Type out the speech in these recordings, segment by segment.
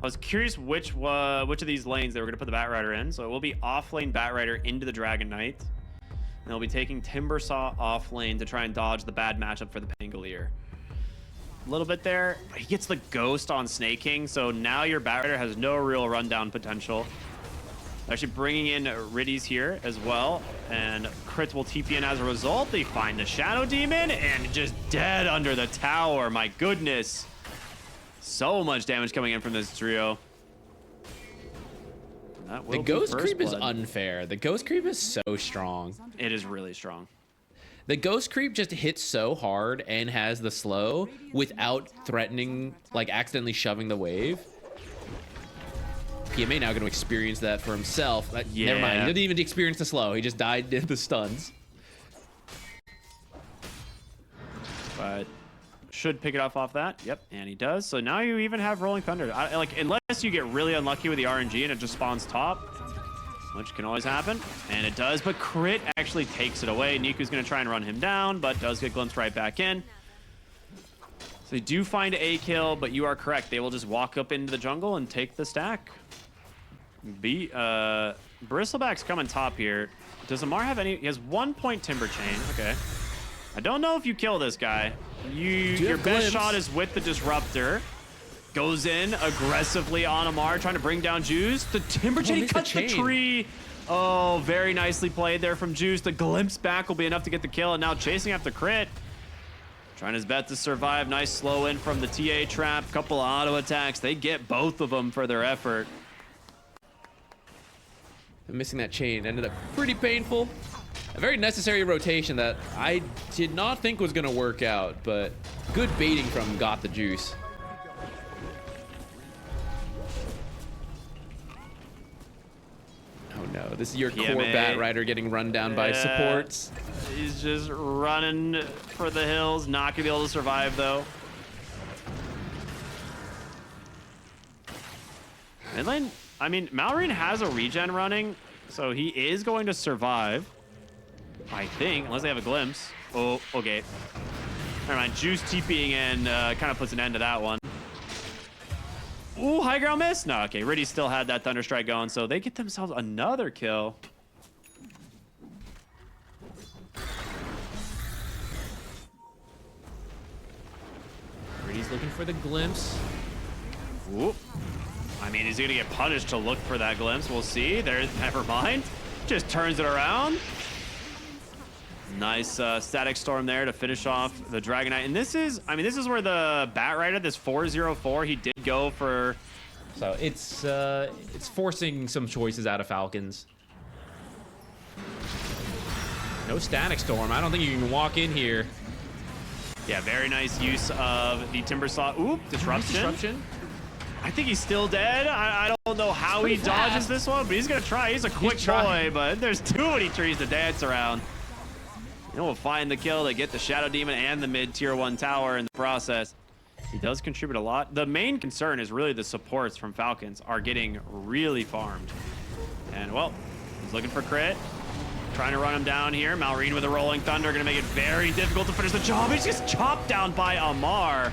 I was curious which of these lanes they were going to put the Bat Rider in. So it will be off lane Bat Rider into the Dragon Knight. And they'll be taking Timbersaw off lane to try and dodge the bad matchup for the Pangolier. A little bit there. He gets the Ghost on Snake King, so now your Bat Rider has no real rundown potential. Actually bringing in Riddies here as well, and Crit will TP in as a result. They find the Shadow Demon, and just dead under the tower. My goodness. So much damage coming in from this trio. The Ghost Creep is unfair. The Ghost Creep is so strong. It is really strong. The Ghost Creep just hits so hard and has the slow without threatening, like accidentally shoving the wave. PMA now going to experience that for himself. Yeah. Never mind. He didn't even experience the slow. He just died in the stuns. But should pick it off that. Yep, and he does. So now you even have Rolling Thunder. Like, unless you get really unlucky with the RNG and it just spawns top, which can always happen, and it does. But Crit actually takes it away. Niku's going to try and run him down, but does get glimpsed right back in. So they do find a kill, but you are correct. They will just walk up into the jungle and take the stack. Bristleback's coming top here. Does Amar have any? He has 1 point Timber Chain. Okay. I don't know if you kill this guy. Your best shot is with the Disruptor. Goes in aggressively on Amar, trying to bring down Juice. The Timber Chain cuts the tree. Oh, very nicely played there from Juice. The glimpse back will be enough to get the kill, and now chasing after Crit. Trying his best to survive. Nice slow in from the TA trap. Couple of auto attacks. They get both of them for their effort. Missing that chain ended up pretty painful. A very necessary rotation that I did not think was going to work out, but good baiting from Got the Juice. Oh no, this is your PMA. core Bat Rider getting run down by supports. He's just running for the hills. Not going to be able to survive, though. Mid lane, I mean, Malrine has a regen running, so he is going to survive. I think, unless they have a glimpse. Oh, okay. Never mind. Juice TPing in kind of puts an end to that one. Ooh, high ground miss? No, okay. Riddy still had that Thunderstrike going, so they get themselves another kill. Riddy's looking for the glimpse. Ooh. I mean, he's going to get punished to look for that glimpse. We'll see. There's, never mind. Just turns it around. Nice static storm there to finish off the Dragon Knight. And this is, I mean, this is where the Bat Rider, this 404, he did go for. So it's forcing some choices out of Falcons. No static storm. I don't think you can walk in here. Yeah, very nice use of the Timbersaw. Oop, disruption. I think he's still dead. I don't know how he dodges this one, but he's going to try. He's a quick boy, but there's too many trees to dance around. And we'll find the kill to get the Shadow Demon and the mid tier 1 tower in the process. He does contribute a lot. The main concern is really the supports from Falcons are getting really farmed. And, well, he's looking for Crit. Trying to run him down here. Malrine with a Rolling Thunder, going to make it very difficult to finish the job. He's just chopped down by Amar.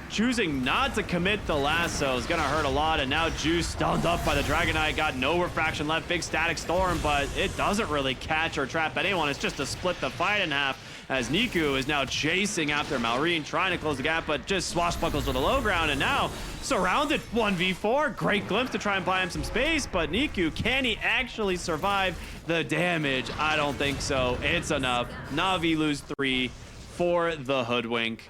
Choosing not to commit the lasso is going to hurt a lot. And now Juice stunned up by the Dragon Knight. Got no refraction left. Big static storm, but it doesn't really catch or trap anyone. It's just to split the fight in half as Niku is now chasing after Malrine, trying to close the gap, but just swashbuckles to the low ground. And now surrounded 1v4. Great glimpse to try and buy him some space, but Niku, can he actually survive the damage? I don't think so. It's enough. Navi lose 3 for the Hoodwink.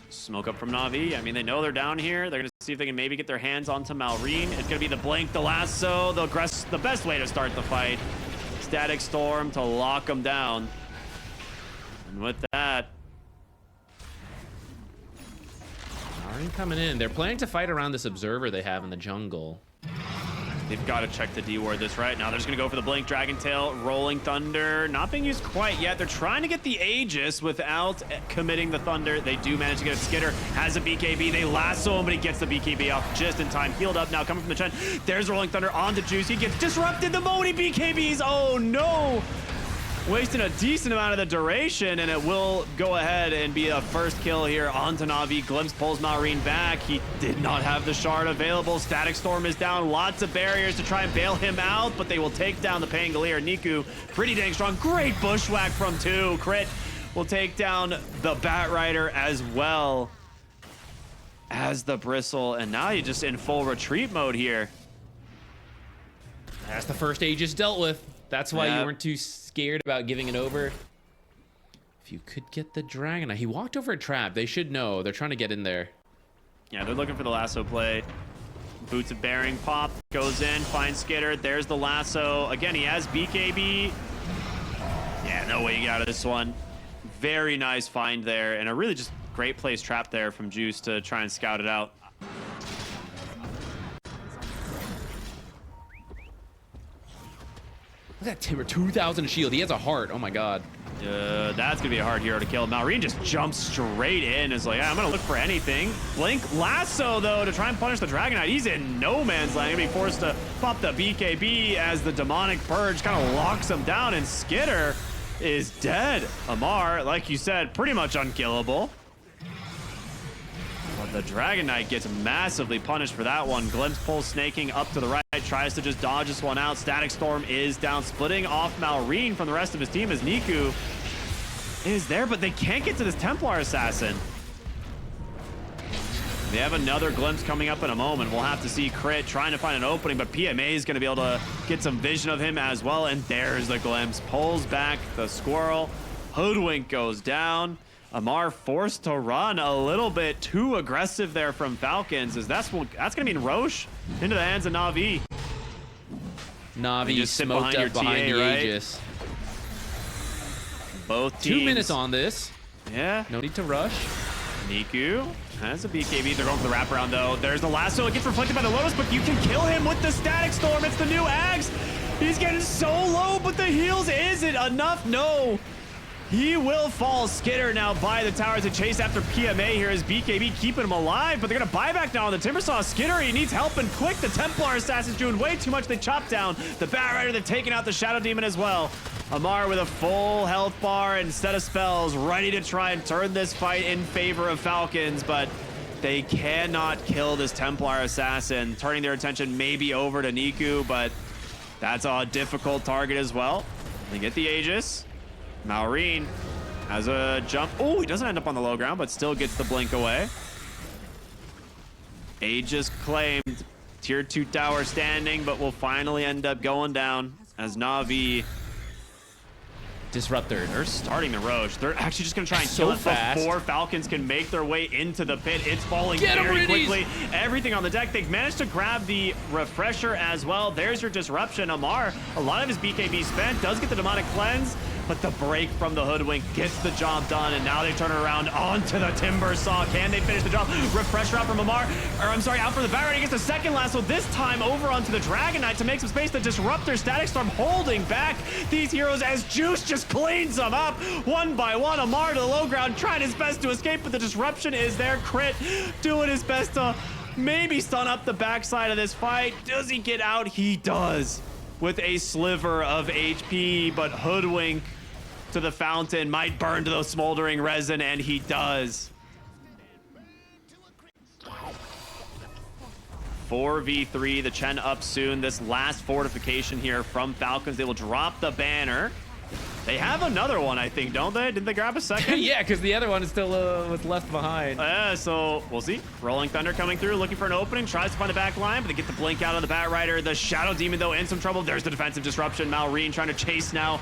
Smoke up from Navi. I mean, they know they're down here. They're going to see if they can maybe get their hands onto Malrine. It's going to be the blink, the lasso, the best way to start the fight. Static Storm to lock them down. And with that, Malrine coming in. They're planning to fight around this observer they have in the jungle. they've got to check the D ward this right now. They're just going to go for the Blink Dragon Tail. Rolling Thunder, not being used quite yet. They're trying to get the Aegis without committing the Thunder. They do manage to get a Skitter. Has a BKB. They lasso him, but he gets the BKB off just in time. Healed up now, coming from the trend. There's Rolling Thunder onto Juice. He gets disrupted the moment he BKBs. Oh, no. wasting a decent amount of the duration, and it will go ahead and be a first kill here onto Navi. Glimpse pulls Malrine back. He did not have the shard available. Static Storm is down. Lots of barriers to try and bail him out, but they will take down the Pangolier. Niku, pretty dang strong. Great bushwhack from 2. Crit will take down the Batrider as well as the Bristle, and now you're just in full retreat mode here. That's the first Aegis dealt with. That's why you weren't too scared about giving it over. If you could get the Dragon Knight. He walked over a trap. They should know. They're trying to get in there. Yeah, they're looking for the lasso play. Boots of Bearing pop, goes in, finds Skitter. There's the lasso. Again, he has BKB. Yeah, no way you get out of this one. Very nice find there, and a really just great place trap there from Juice to try and scout it out. Look at that Timber, 2,000 shield. He has a heart. Oh my god. That's gonna be a hard hero to kill. Malrine just jumps straight in. Is like, yeah, I'm gonna look for anything. Blink lasso though to try and punish the Dragon Knight. He's in no man's land. Gonna be forced to pop the BKB as the demonic purge kind of locks him down, and Skitter is dead. Amar, like you said, pretty much unkillable. But the Dragon Knight gets massively punished for that one. Glimpse pulls snaking up to the right, tries to just dodge this one out. Static Storm is down, splitting off Malrine from the rest of his team as Niku is there, but they can't get to this Templar Assassin. They have another Glimpse coming up in a moment. We'll have to see Crit trying to find an opening, but PMA is going to be able to get some vision of him as well, and there's the Glimpse. Pulls back the Squirrel. Hoodwink goes down. Amar forced to run a little bit too aggressive there from Falcons, as that's going to mean Roche into the hands of Navi. Navi just sit smoked up behind TA, the right? Aegis. Both teams. 2 minutes on this. Yeah. No need to rush. Niku has a BKB. They're going for the wraparound, though. There's the lasso. It gets reflected by the Lotus, but you can kill him with the Static Storm. It's the new Ags. He's getting so low, but the heals, is it enough? No. He will fall. Skitter now by the tower to chase after PMA here as BKB keeping him alive, but they're going to buy back now on the Timbersaw. Skitter, he needs help and quick. The Templar Assassin's doing way too much. They chop down the Batrider. They're taking out the Shadow Demon as well. Amar with a full health bar and set of spells, ready to try and turn this fight in favor of Falcons, but they cannot kill this Templar Assassin. Turning their attention maybe over to Niku, but that's a difficult target as well. They get the Aegis. Malrine has a jump. Oh, he doesn't end up on the low ground, but still gets the blink away. Aegis claimed. Tier 2 tower standing, but will finally end up going down as Navi Disruptor. They're starting the Roche. They're actually just going to try and So kill it fast. before Falcons can make their way into the pit. It's falling Get 'em, very Riddies! quickly. Everything on the deck. They've managed to grab the Refresher as well. There's your Disruption. Amar, a lot of his BKB spent, does get the Demonic Cleanse, but the break from the Hoodwink gets the job done, and now they turn it around onto the Timbersaw. Can they finish the job? Refresher out from Amar, or I'm sorry, out for the Batrider. Gets the second lasso, this time over onto the Dragon Knight to make some space. The Disruptor, Static Storm holding back these heroes as Juice just cleans them up one by one. Amar to the low ground, trying his best to escape, but the Disruption is there. Crit doing his best to maybe stun up the backside of this fight. Does he get out? He does, with a sliver of HP, but Hoodwink to the fountain might burn to the smoldering resin, and he does. 4v3, the Chen up soon. This last fortification here from Falcons. They will drop the banner. They have another one, I think, don't they? Didn't they grab a second? Yeah, because the other one is still was left behind. So we'll see. Rolling Thunder coming through, looking for an opening, tries to find a back line, but they get the blink out of the Batrider. The Shadow Demon, though, in some trouble. There's the defensive disruption. Malrine trying to chase now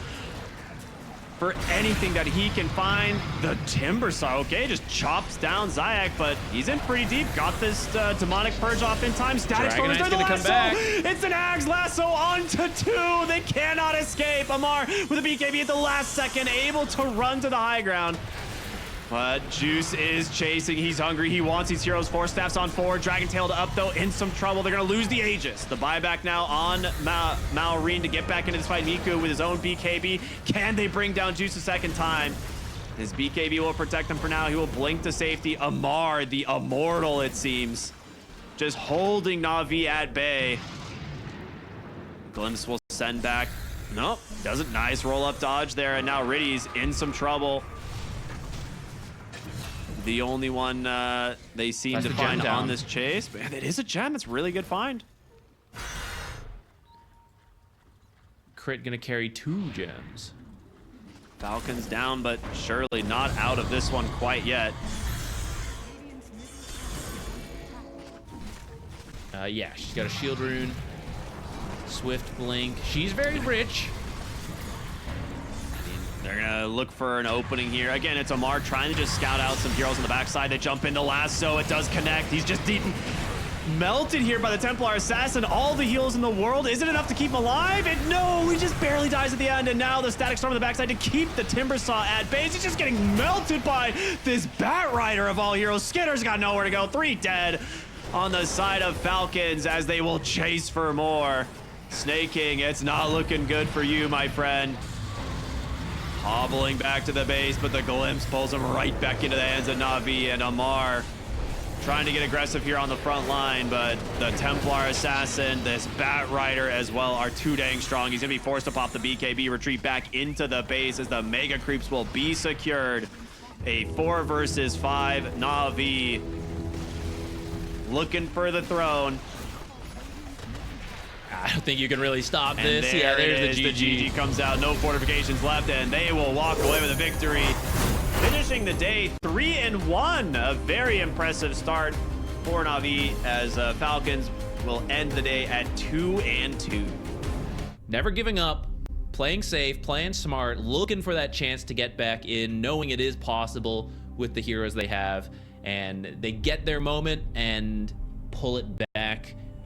for anything that he can find. The Timbersaw, okay, just chops down Zayak, but he's in pretty deep. Got this demonic purge off in time. Static Storm is there, the gonna come back. It's an Ags lasso onto 2. They cannot escape. Amar with a BKB at the last second, able to run to the high ground. But Juice is chasing. He's hungry. He wants these heroes. 4 staffs on 4. Dragon tailed up, though, in some trouble. They're going to lose the Aegis. The buyback now on Malrine to get back into this fight. Niku with his own BKB. Can they bring down Juice a second time? His BKB will protect him for now. He will blink to safety. Amar, the immortal, it seems, just holding Navi at bay. Glimpse will send back Nope, doesn't. Nice roll-up dodge there, and now Riddy's in some trouble. The only one they seem That's to the gem find down on this chase. Man, it is a gem. It's a really good find. Crit gonna carry 2 gems. Falcons down, but surely not out of this one quite yet. Yeah, she's got a shield rune. Swift blink. She's very rich. They're gonna look for an opening here. Again, it's Amar trying to just scout out some heroes on the backside. They jump into lasso. It does connect. He's just deep melted here by the Templar Assassin. All the heals in the world. Is it enough to keep him alive? And no, he just barely dies at the end. And now the Static Storm on the backside to keep the Timbersaw at base. He's just getting melted by this Bat Rider of all heroes. Skinner's got nowhere to go. 3 dead on the side of Falcons as they will chase for more. Snake King, it's not looking good for you, my friend. Hobbling back to the base, but the glimpse pulls him right back into the hands of Navi, and Amar trying to get aggressive here on the front line, but the Templar Assassin, this Bat Rider as well, are too dang strong. He's gonna be forced to pop the BKB, retreat back into the base as the Mega Creeps will be secured. A 4 versus 5 Navi looking for the throne. I don't think you can really stop And this. there Yeah, there's it is. the GG. The GG comes out, no fortifications left, and they will walk away with a victory. Finishing the day 3-1. A very impressive start for Navi as Falcons will end the day at 2-2. Never giving up, playing safe, playing smart, looking for that chance to get back in, knowing it is possible with the heroes they have, and they get their moment and pull it back